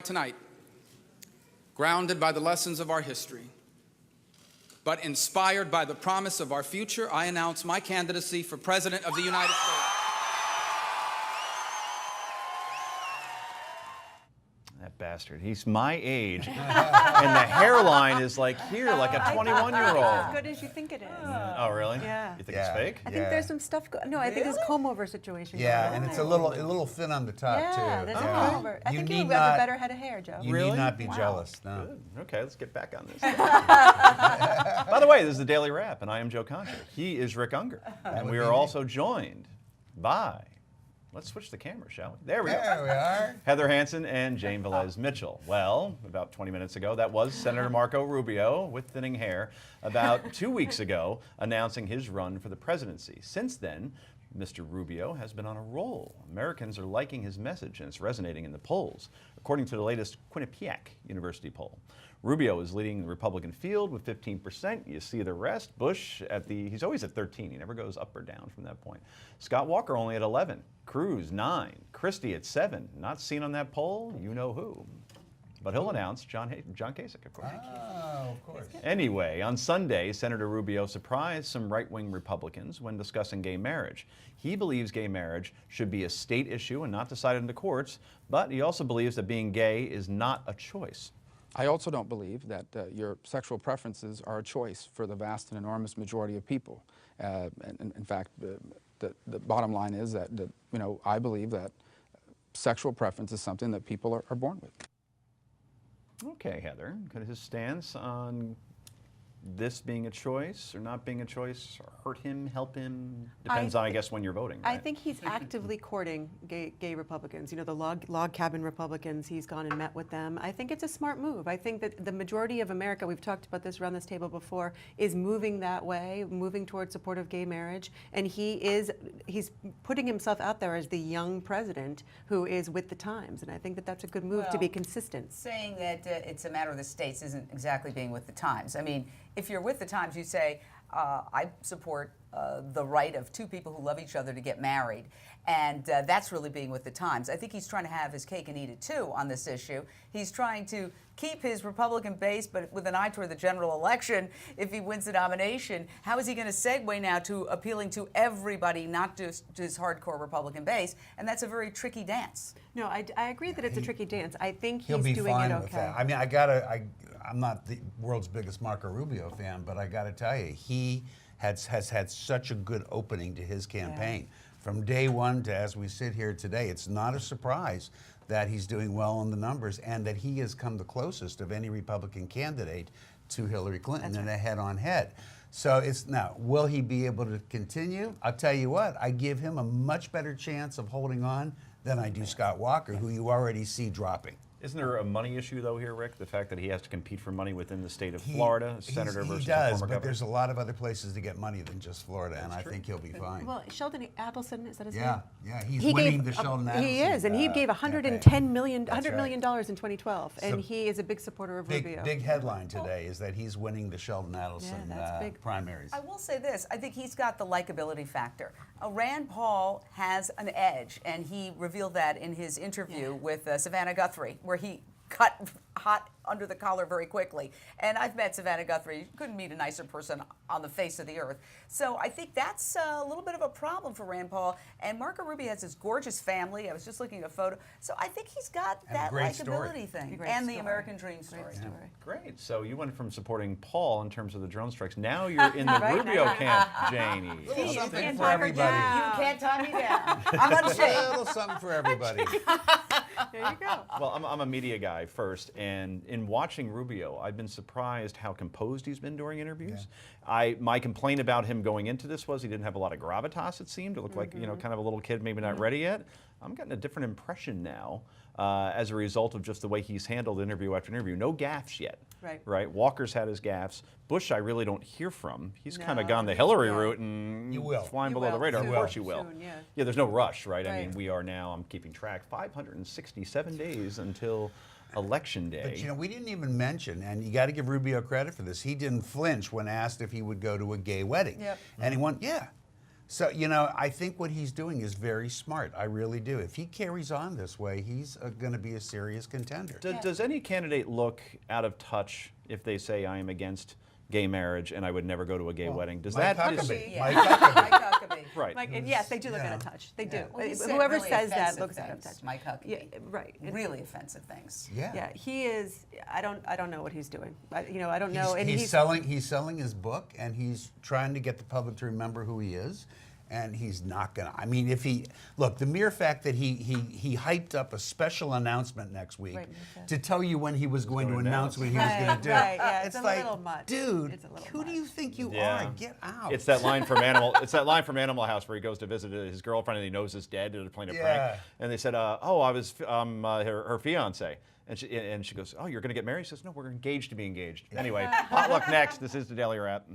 Tonight, grounded by the lessons of our history, but inspired by the promise of our future, I announce my candidacy for President of the United States. That bastard. He's my age, and the hairline is like here, like a 21-year-old. It's as good as you think it is. Oh, really? Yeah. You think it's fake? I think there's some stuff. No, I think it's a comb-over situation. going on. And it's a little thin on the top too. Yeah, there's a comb-over. I think you have a better head of hair, Joe. You need not be jealous. No. Good. Okay, let's get back on this. By the way, this is the Daily Wrap, and I am Joe Concha. He is Rick Unger, and we are also joined by. Let's switch the camera, shall we? There we go. There we are. Heather Hansen and Jane Velez Mitchell. Well, about 20 minutes ago, that was Senator Marco Rubio with thinning hair, about 2 weeks ago, announcing his run for the presidency. Since then, Mr. Rubio has been on a roll. Americans are liking his message, and it's resonating in the polls, according to the latest Quinnipiac University poll. Rubio is leading the Republican field with 15%. You see the rest. Bush he's always at 13. He never goes up or down from that point. Scott Walker only at 11. Cruz 9. Christie at 7. Not seen on that poll. You know who. But he'll announce John Kasich, of course. Oh, of course. Anyway, on Sunday, Senator Rubio surprised some right-wing Republicans when discussing gay marriage. He believes gay marriage should be a state issue and not decided in the courts, but he also believes that being gay is not a choice. I also don't believe that your sexual preferences are a choice for the vast and enormous majority of people. In fact, the bottom line is that I believe that sexual preference is something that people are born with. Okay, Heather, could his stance on this being a choice or not being a choice hurt him, help him? Depends on, I guess, when you're voting, right? I think he's actively courting gay Republicans. You know, the log cabin Republicans, he's gone and met with them. I think it's a smart move. I think that the majority of America, we've talked about this around this table before, is moving that way, moving towards support of gay marriage. And he's putting himself out there as the young president who is with the times. And I think that that's a good move to be consistent. Saying that it's a matter of the states isn't exactly being with the times. I mean, if you're with the times, you say, I support the right of two people who love each other to get married. And that's really being with the times. I think he's trying to have his cake and eat it too on this issue. He's trying to keep his Republican base, but with an eye toward the general election, if he wins the nomination, how is he going to segue now to appealing to everybody, not just his hardcore Republican base? And that's a very tricky dance. No, I agree that it's a tricky dance. I think He'll he's be doing fine it with okay. that. I mean, I'm not the world's biggest Marco Rubio fan, but I got to tell you, he has had such a good opening to his campaign. Yeah. From day one to as we sit here today, it's not a surprise that he's doing well on the numbers and that he has come the closest of any Republican candidate to Hillary Clinton in a head-on-head. So now, will he be able to continue? I'll tell you what, I give him a much better chance of holding on than I do Scott Walker, who you already see dropping. Isn't there a money issue, though, here, Rick? The fact that he has to compete for money within the state of Florida, senator versus he does, former but governor? there's a lot of other places to get money than just Florida, and I think he'll be fine. Well, Sheldon Adelson, is that his name? Yeah, he's winning the Sheldon Adelson. He is, and he gave $100 million in 2012, and he is a big supporter of Rubio. Big headline today is that he's winning the Sheldon Adelson primaries. I will say this, I think he's got the likability factor. Rand Paul has an edge, and he revealed that in his interview with Savannah Guthrie, where he cut hot under the collar very quickly. And I've met Savannah Guthrie. You couldn't meet a nicer person on the face of the earth. So I think that's a little bit of a problem for Rand Paul. And Marco Rubio has this gorgeous family. I was just looking at a photo. So I think he's got that likability thing. And the American dream story. Great. So you went from supporting Paul in terms of the drone strikes. Now you're in the Rubio camp, Janie. Something for everybody. You can't tie me down. I'm unashamed. A little something for everybody. There you go. Well, I'm a media guy first, and in watching Rubio, I've been surprised how composed he's been during interviews. Yeah. My complaint about him going into this was he didn't have a lot of gravitas, it seemed. It looked like, kind of a little kid, maybe not ready yet. I'm getting a different impression now as a result of just the way he's handled interview after interview. No gaffes yet. Right. Walker's had his gaffes. Bush, I really don't hear from. He's kind of gone the Hillary route and flying below the radar. Of course you will. Soon, yeah, there's no rush, right? I mean, we are now, I'm keeping track, 567 days until Election Day. But we didn't even mention, and you got to give Rubio credit for this, he didn't flinch when asked if he would go to a gay wedding. And he went, yeah. So, you know, I think what he's doing is very smart. I really do. If he carries on this way, he's going to be a serious contender. Does any candidate look out of touch if they say I am against gay marriage and I would never go to a gay wedding? Does Mike that Huckabee. Yeah. Mike Huckabee. Mike Huckabee. right? Like, and yes, they do look Yeah. out of touch. They do. Well, he said Whoever really says that offensive looks out of things, touch. Mike Huckabee. Yeah, right. Really offensive things. Yeah. Yeah, he is. I don't know what he's doing. I don't know. And He's selling his book, and he's trying to get the public to remember who he is. And he's not gonna. I mean, if he look, the mere fact that he hyped up a special announcement next week Right, to tell you when he was going to announce what he was Right, going to do. right, yeah, it's a like, little much. dude, It's a little who do you much. think you Yeah. are? Get out. It's that line from Animal. It's that line from Animal House where he goes to visit his girlfriend and he knows his dad. They're playing a Yeah. prank, and they said, "Oh, I was her fiance." And she goes, "Oh, you're going to get married?" She says, "No, we're engaged to be engaged." Anyway, potluck next. This is the Daily Wrap.